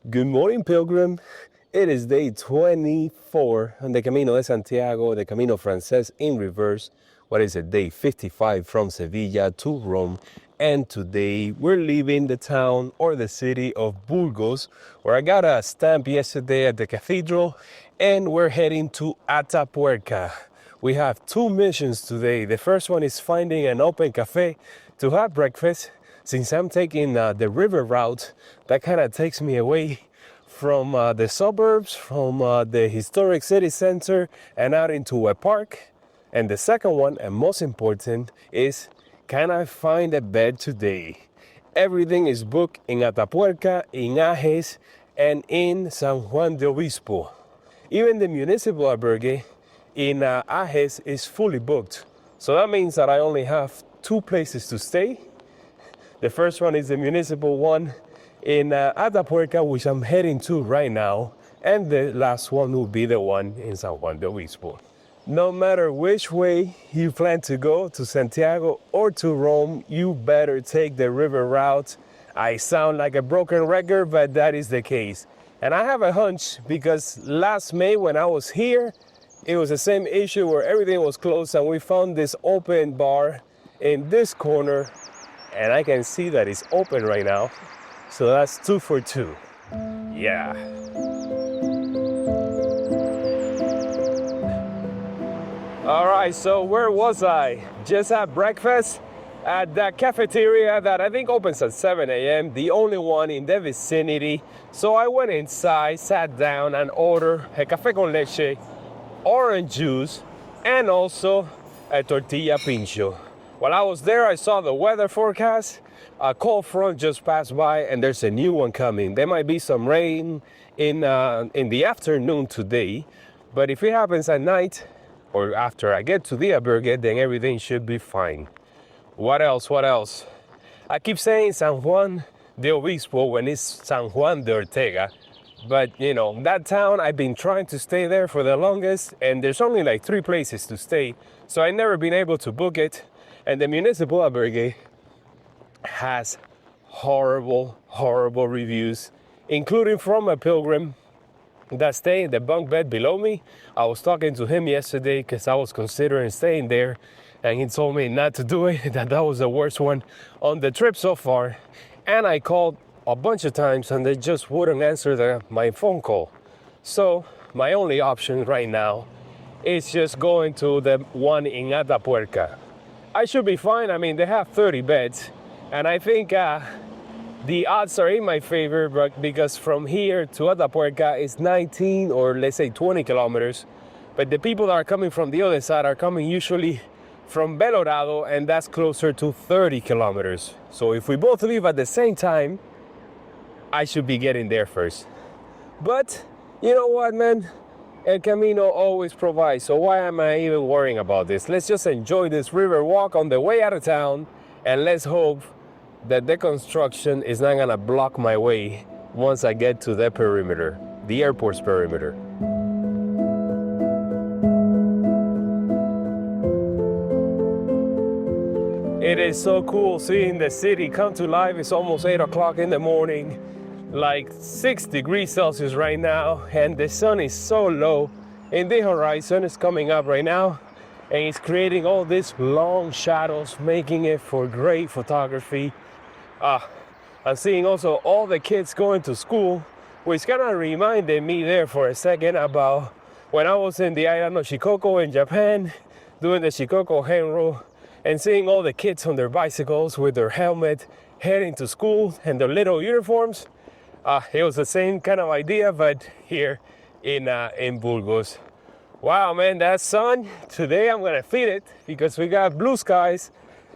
Good morning, Pilgrim. It is day 24 on the Camino de Santiago, the Camino Francés in reverse. What is it? Day 55 from Sevilla to Rome. And today we're leaving the town or the city of Burgos, where I got a stamp yesterday at the cathedral, and we're heading to Atapuerca. We have two missions today. The first one is finding an open cafe to have breakfast. Since I'm taking the river route, that kind of takes me away from the suburbs, from the historic city center, and out into a park. And the second one, and most important, is can I find a bed today? Everything is booked in Atapuerca, in Ajes, and in San Juan de Obispo. Even the municipal albergue in Ajes is fully booked. So that means that I only have two places to stay. The first one is the municipal one in Atapuerca, which I'm heading to right now. And the last one will be the one in San Juan de Obispo. No matter which way you plan to go, to Santiago or to Rome, you better take the river route. I sound like a broken record, but that is the case. And I have a hunch because last May when I was here, it was the same issue where everything was closed, and we found this open bar in this corner. And I can see that it's open right now. So that's 2 for 2. Yeah. All right, so where was I? Just had breakfast at that cafeteria that I think opens at 7 a.m., the only one in the vicinity. So I went inside, sat down, and ordered a café con leche, orange juice, and also a tortilla pincho. While I was there, I saw the weather forecast. A cold front just passed by, and there's a new one coming. There might be some rain in the afternoon today, but if it happens at night or after I get to the albergue, then everything should be fine. What else? I keep saying San Juan de Obispo when it's San Juan de Ortega, but you know, that town, I've been trying to stay there for the longest, and there's only like 3 places to stay, so I've never been able to book it. And the municipal albergue has horrible reviews, including from a pilgrim that stayed in the bunk bed below me. I was talking to him yesterday because I was considering staying there, and he told me not to do it, that was the worst one on the trip so far. And I called a bunch of times and they just wouldn't answer my phone call. So my only option right now is just going to the one in Atapuerca. I should be fine. I mean, they have 30 beds, and I think the odds are in my favor, but because from here to Atapuerca is 19 or let's say 20 kilometers, but the people that are coming from the other side are coming usually from Belorado, and that's closer to 30 kilometers. So if we both leave at the same time, I should be getting there first. But you know what, man? El Camino always provides, so why am I even worrying about this? Let's just enjoy this river walk on the way out of town, and let's hope that the construction is not gonna block my way once I get to the perimeter, the airport's perimeter. It is so cool seeing the city come to life. It's almost 8 o'clock in the morning. Like 6 degrees Celsius right now, and the sun is so low in the horizon. It's coming up right now, and it's creating all these long shadows, making it for great photography. I'm seeing also all the kids going to school, which kind of reminded me there for a second about when I was in the island of Shikoku in Japan, doing the Shikoku Henro, and seeing all the kids on their bicycles with their helmet heading to school and their little uniforms. It was the same kind of idea, but here in Burgos. Wow, man, that sun, today I'm gonna feed it because we got blue skies,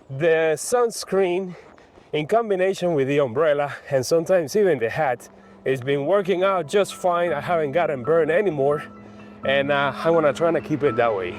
the sunscreen in combination with the umbrella, and sometimes even the hat. It's been working out just fine. I haven't gotten burned anymore, and I'm gonna try to keep it that way.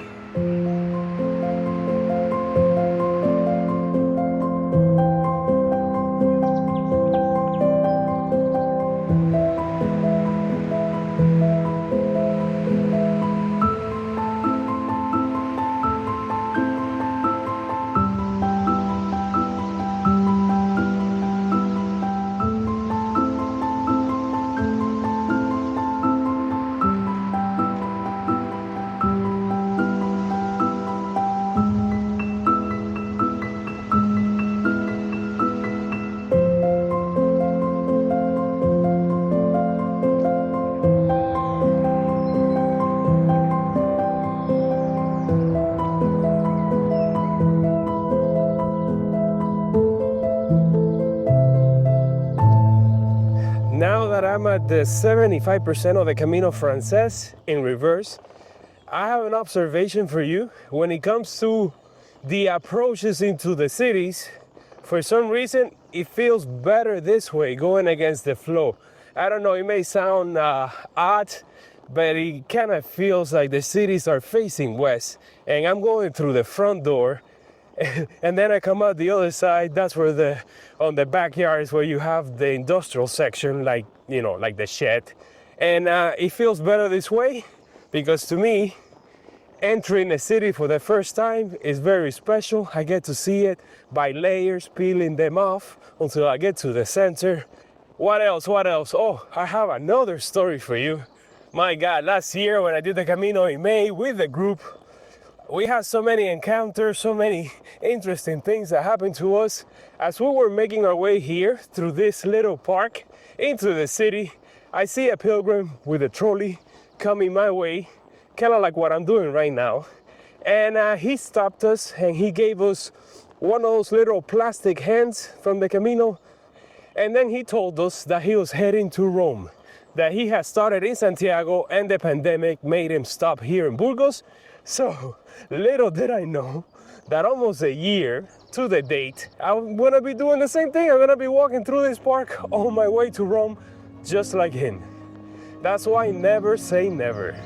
that I'm at the 75% of the Camino Francés in reverse, I have an observation for you. When it comes to the approaches into the cities, for some reason, it feels better this way, going against the flow. I don't know, it may sound odd, but it kind of feels like the cities are facing west, and I'm going through the front door, and then I come out the other side. That's where on the backyard is where you have the industrial section, like, you know, like the shed. And it feels better this way, because to me, entering a city for the first time is very special. I get to see it by layers, peeling them off until I get to the center. What else? Oh, I have another story for you. My God, last year when I did the Camino in May with the group, we had so many encounters, so many interesting things that happened to us. As we were making our way here through this little park into the city, I see a pilgrim with a trolley coming my way, kind of like what I'm doing right now. And he stopped us and he gave us one of those little plastic hands from the Camino. And then he told us that he was heading to Rome, that he had started in Santiago and the pandemic made him stop here in Burgos. So little did I know that almost a year to the date, I'm gonna be doing the same thing. I'm gonna be walking through this park on my way to Rome, just like him. That's why never say never.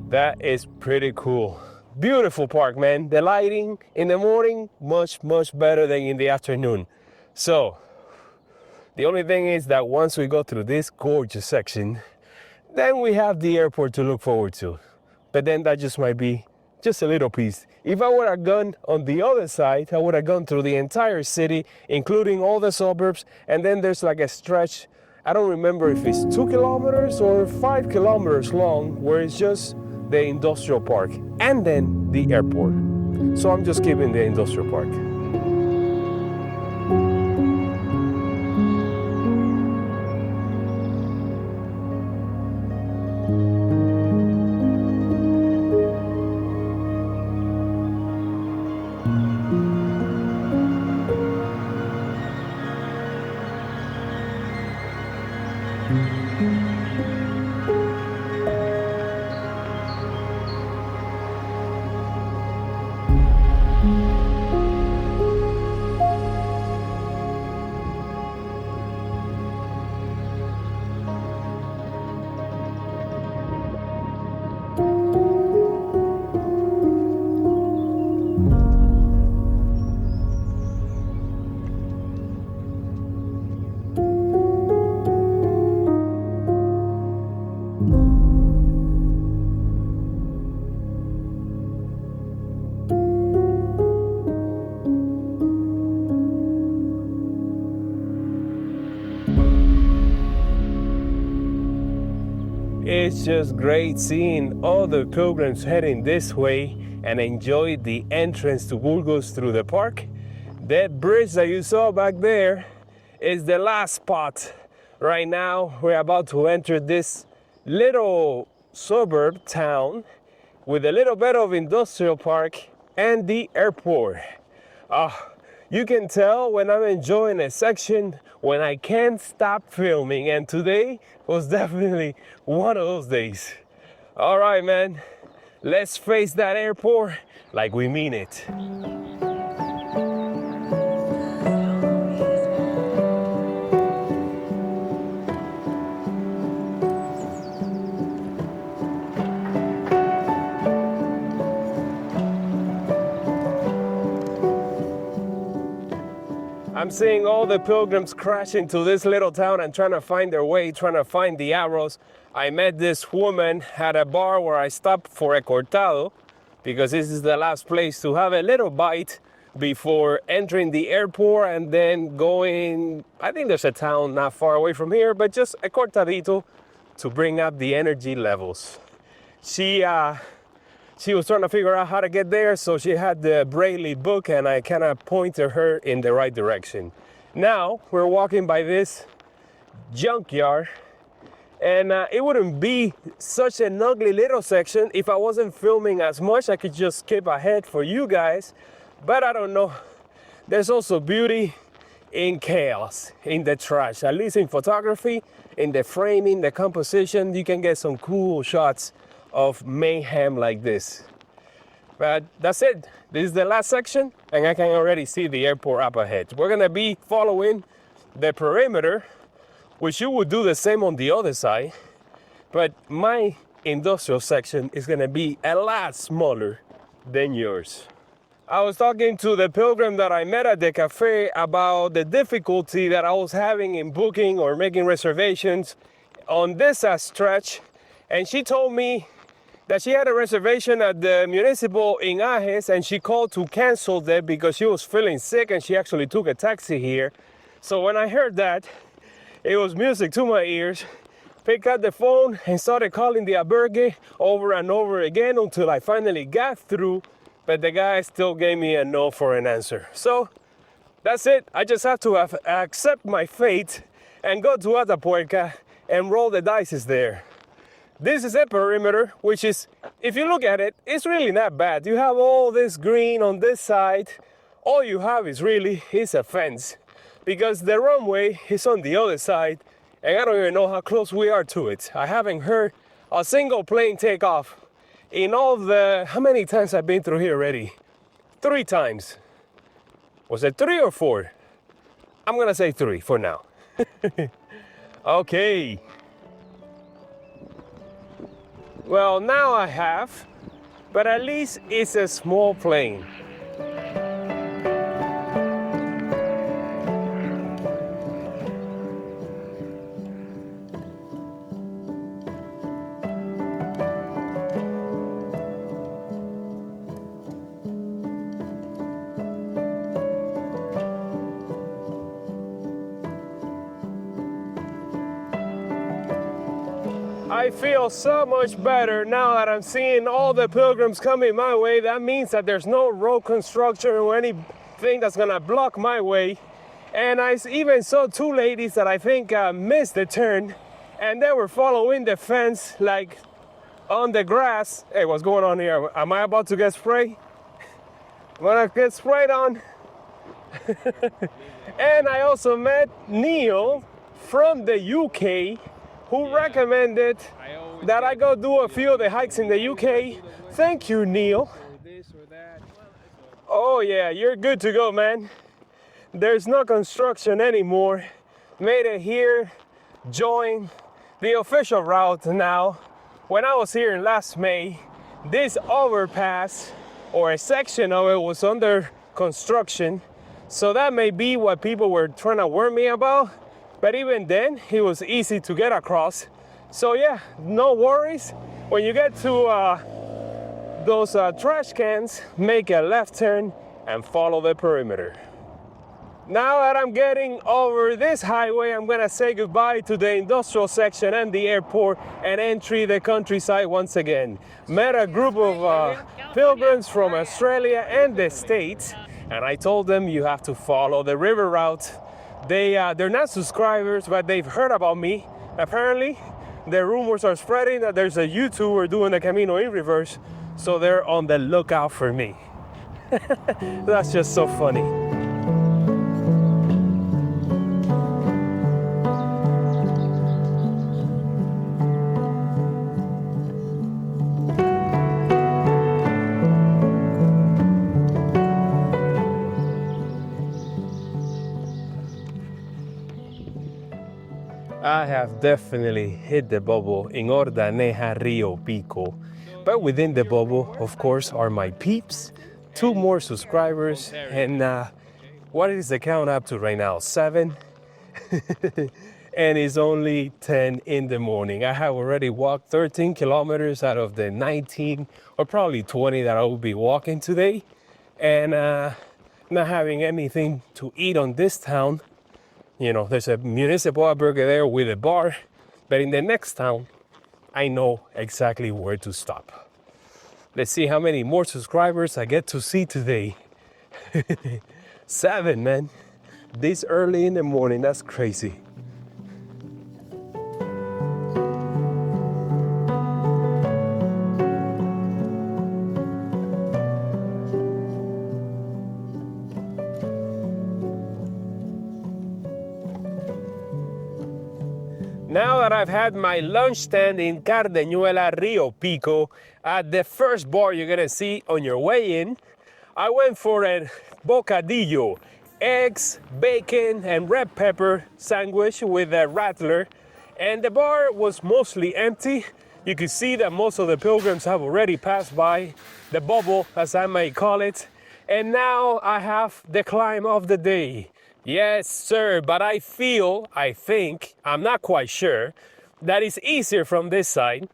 That is pretty cool. Beautiful park, man. The lighting in the morning, much better than in the afternoon. So, the only thing is that once we go through this gorgeous section, then we have the airport to look forward to. But then that just might be just a little piece. If I would have gone on the other side, I would have gone through the entire city, including all the suburbs, and then there's like a stretch, I don't remember if it's 2 kilometers or 5 kilometers long, where it's just the industrial park and then the airport. So I'm just keeping the industrial park. It's just great seeing all the pilgrims heading this way and enjoy the entrance to Burgos through the park. That bridge that you saw back there is the last spot. Right now, we're about to enter this little suburb town with a little bit of industrial park and the airport. You can tell when I'm enjoying a section when I can't stop filming, and today was definitely one of those days. All right, man, let's face that airport like we mean it. I'm seeing all the pilgrims crash into this little town and trying to find their way, trying to find the arrows. I met this woman at a bar where I stopped for a cortado because this is the last place to have a little bite before entering the airport and then going, I think there's a town not far away from here, but just a cortadito to bring up the energy levels. She was trying to figure out how to get there, so she had the Braille book and I kind of pointed her in the right direction. Now we're walking by this junkyard, and it wouldn't be such an ugly little section if I wasn't filming as much. I could just skip ahead for you guys, but I don't know. There's also beauty in chaos, in the trash, at least in photography, in the framing, the composition. You can get some cool shots of mayhem like this. But that's it. This is the last section, and I can already see the airport up ahead. We're gonna be following the perimeter, which you would do the same on the other side, but my industrial section is gonna be a lot smaller than yours. I was talking to the pilgrim that I met at the cafe about the difficulty that I was having in booking or making reservations on this stretch, and she told me that she had a reservation at the municipal in Ajes, and she called to cancel that because she was feeling sick, and she actually took a taxi here. So when I heard that, it was music to my ears. Picked up the phone and started calling the Albergue over and over again until I finally got through, but the guy still gave me a no for an answer. So that's it. I just have to accept my fate and go to Atapuerca and roll the dice there. This is a perimeter, which is, if you look at it, it's really not bad. You have all this green on this side. All you have is a fence, because the runway is on the other side, and I don't even know how close we are to it. I haven't heard a single plane take off in all the, how many times I've been through here already? 3 times. Was it 3 or 4? I'm gonna say 3 for now. Okay. Well, now I have, but at least it's a small plane. I feel so much better now that I'm seeing all the pilgrims coming my way. That means that there's no road construction or anything that's gonna block my way. And I even saw 2 ladies that I think missed the turn, and they were following the fence like on the grass. Hey, what's going on here? Am I about to get sprayed? I'm gonna get sprayed on. And I also met Neil from the UK, who recommended that I go do a few of the hikes in the UK. Thank you, Neil. Oh yeah, you're good to go, man. There's no construction anymore. Made it here, joined the official route now. When I was here last May, this overpass, or a section of it, was under construction. So that may be what people were trying to warn me about. But even then, it was easy to get across. So yeah, no worries. When you get to those trash cans, make a left turn and follow the perimeter. Now that I'm getting over this highway, I'm gonna say goodbye to the industrial section and the airport and enter the countryside once again. Met a group of pilgrims from Australia and the States, and I told them you have to follow the river route. They're not subscribers, but they've heard about me. Apparently, the rumors are spreading that there's a YouTuber doing the Camino in reverse, so they're on the lookout for me. That's just so funny. I have definitely hit the bubble in Ordaneja Rio Pico. But within the bubble, of course, are my peeps, 2 more subscribers, and What is the count up to right now? 7? And it's only 10 in the morning. I have already walked 13 kilometers out of the 19 or probably 20 that I will be walking today. And not having anything to eat on this town. You know, there's a municipal Albergue there with a bar. But in the next town, I know exactly where to stop. Let's see how many more subscribers I get to see today. 7, man. This early in the morning, that's crazy. Now that I've had my lunch stand in Cardeñuela, Rio Pico, at the first bar you're gonna see on your way in, I went for a bocadillo, eggs, bacon, and red pepper sandwich with a rattler. And the bar was mostly empty. You can see that most of the pilgrims have already passed by the bubble, as I may call it. And now I have the climb of the day. Yes, sir, but I think, I'm not quite sure, that it's easier from this side.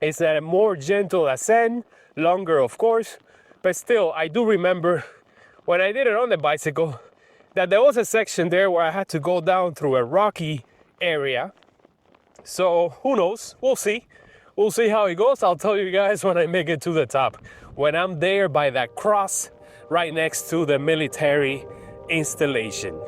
It's a more gentle ascent, longer of course, but still, I do remember when I did it on the bicycle, that there was a section there where I had to go down through a rocky area. So, who knows? We'll see. We'll see how it goes. I'll tell you guys when I make it to the top. When I'm there by that cross, right next to the military installation.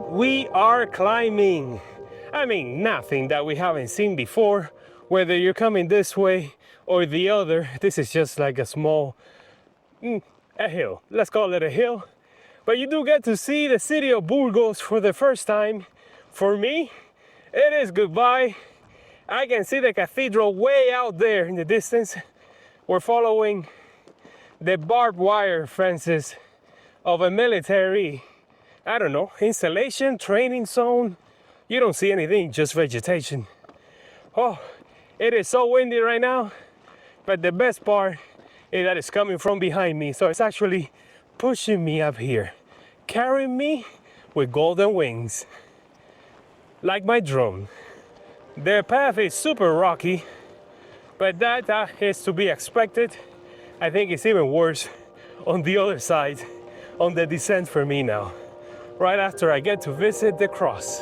We are climbing. I mean, nothing that we haven't seen before, whether you're coming this way or the other. This is just like a small, a hill. Let's call it a hill. But you do get to see the city of Burgos for the first time. For me, it is goodbye. I can see the cathedral way out there in the distance. We're following the barbed wire fences of a military, I don't know, installation, training zone. You don't see anything, just vegetation. Oh, it is so windy right now, but the best part is that it's coming from behind me, so it's actually pushing me up here, carrying me with golden wings, like my drone. The path is super rocky, but that is to be expected. I think it's even worse on the other side, on the descent for me now, right after I get to visit the cross.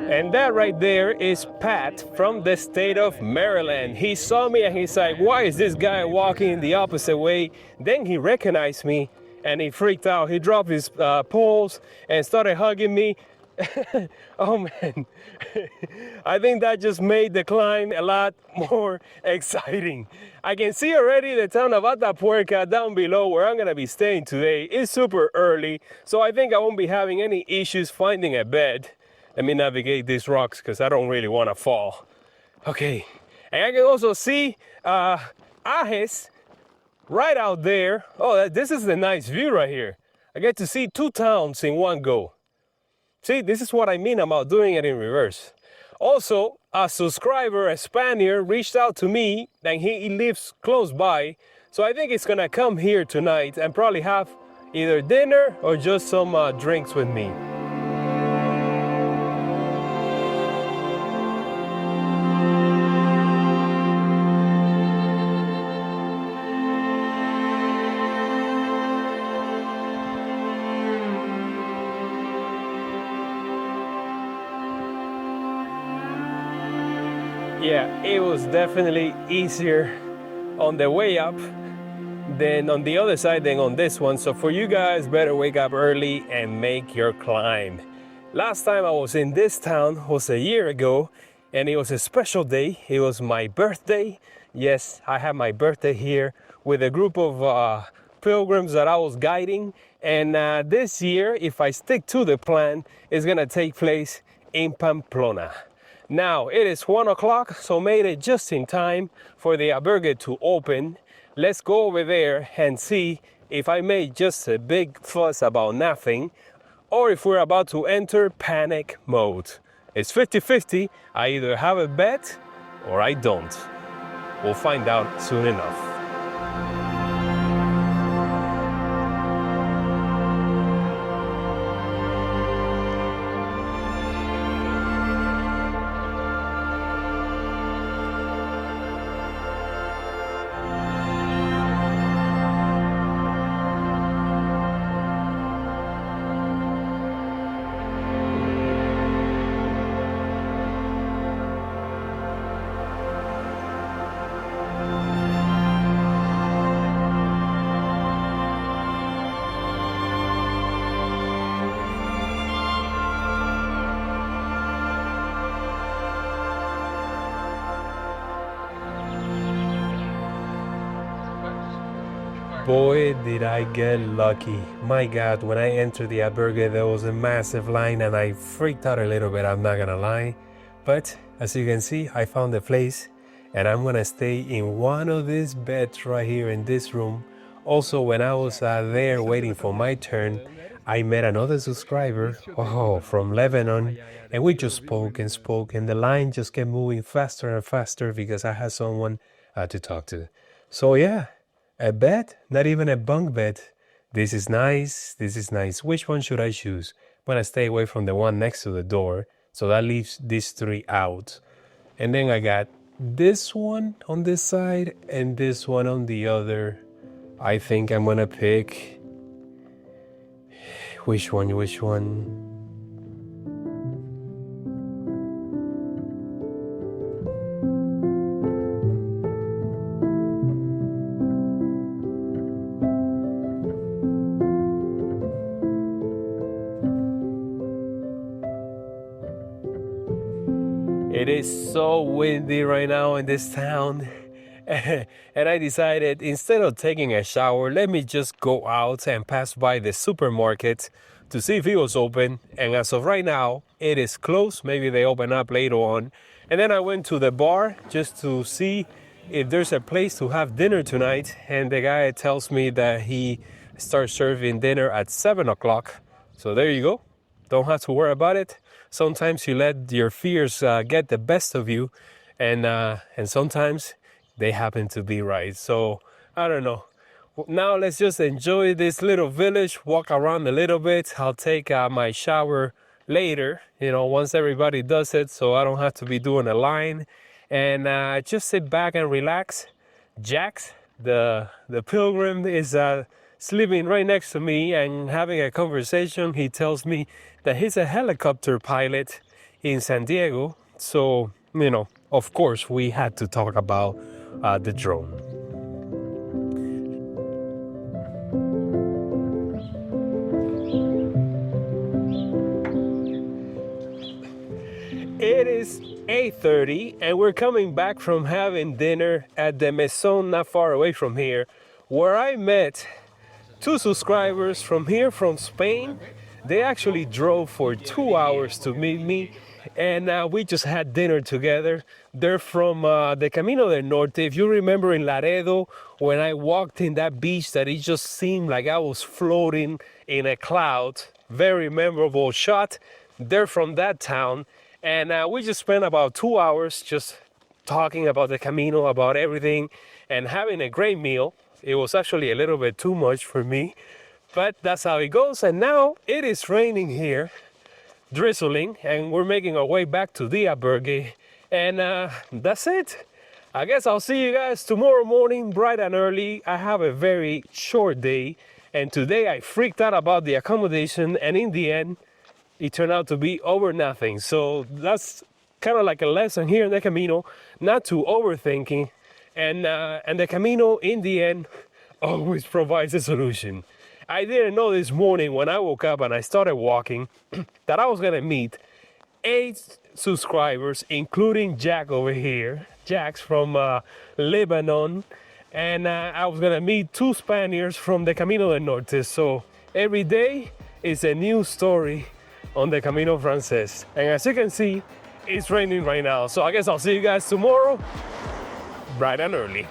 And that right there is Pat from the state of Maryland. He saw me and he's like, why is this guy walking the opposite way? Then he recognized me and he freaked out. He dropped his poles and started hugging me. Oh man, I think that just made the climb a lot more exciting. I can see already the town of Atapuerca down below where I'm gonna be staying today. It's super early, so I think I won't be having any issues finding a bed. Let me navigate these rocks because I don't really want to fall. Okay, and I can also see Ajes right out there. Oh, this is a nice view right here. I get to see two towns in one go. See, this is what I mean about doing it in reverse. Also, a subscriber, a Spaniard, reached out to me, and he lives close by. So I think he's gonna come here tonight and probably have either dinner or just some drinks with me. Yeah, it was definitely easier on the way up than on the other side than on this one. So for you guys, better wake up early and make your climb. Last time I was in this town was a year ago, and it was a special day. It was my birthday. Yes, I had my birthday here with a group of pilgrims that I was guiding. And this year, if I stick to the plan, it's gonna take place in Pamplona. Now, it is 1 o'clock, so made it just in time for the albergue to open. Let's go over there and see if I made just a big fuss about nothing, or if we're about to enter panic mode. It's 50-50. I either have a bet or I don't. We'll find out soon enough. Boy, did I get lucky. My God, when I entered the albergue, there was a massive line and I freaked out a little bit, I'm not gonna lie. But as you can see, I found a place and I'm gonna stay in one of these beds right here in this room. Also, when I was there waiting for my turn, I met another subscriber from Lebanon, and we just spoke and the line just kept moving faster and faster because I had someone to talk to. So yeah. A bed? Not even a bunk bed. This is nice. This is nice. Which one should I choose? I'm gonna stay away from the one next to the door. So that leaves these three out. And then I got this one on this side and this one on the other. I think I'm gonna pick... Which one? It is so windy right now in this town, and I decided instead of taking a shower, let me just go out and pass by the supermarket to see if it was open. And as of right now, it is closed. Maybe they open up later on. And then I went to the bar just to see if there's a place to have dinner tonight. And the guy tells me that he starts serving dinner at 7 o'clock. So there you go. Don't have to worry about it. Sometimes you let your fears get the best of you, and sometimes they happen to be right. So I don't know. Now let's just enjoy this little village, walk around a little bit. I'll take my shower later, once everybody does it, so I don't have to be doing a line. And just sit back and relax. Jax, the pilgrim, is sleeping right next to me and having a conversation. He tells me that he's a helicopter pilot in San Diego. So, of course, we had to talk about the drone. It is 8:30 and we're coming back from having dinner at the Maison not far away from here, where I met two subscribers from here, from Spain. They actually drove for 2 hours to meet me, and we just had dinner together. They're from the Camino del Norte. If you remember in Laredo, when I walked in that beach, that it just seemed like I was floating in a cloud. Very memorable shot. They're from that town, And we just spent about 2 hours just talking about the Camino, about everything, and having a great meal. It was actually a little bit too much for me, but that's how it goes. And now it is raining here, drizzling, and we're making our way back to the Albergue. And that's it. I guess I'll see you guys tomorrow morning, bright and early. I have a very short day, and today I freaked out about the accommodation, and in the end, it turned out to be over nothing. So that's kind of like a lesson here in the Camino, not to overthinking, and the Camino, in the end, always provides a solution. I didn't know this morning when I woke up and I started walking that I was gonna meet 8 subscribers, including Jack over here. Jack's from Lebanon, and I was gonna meet 2 Spaniards from the Camino del Norte. So every day is a new story on the Camino Francés. And as you can see, it's raining right now. So I guess I'll see you guys tomorrow, bright and early.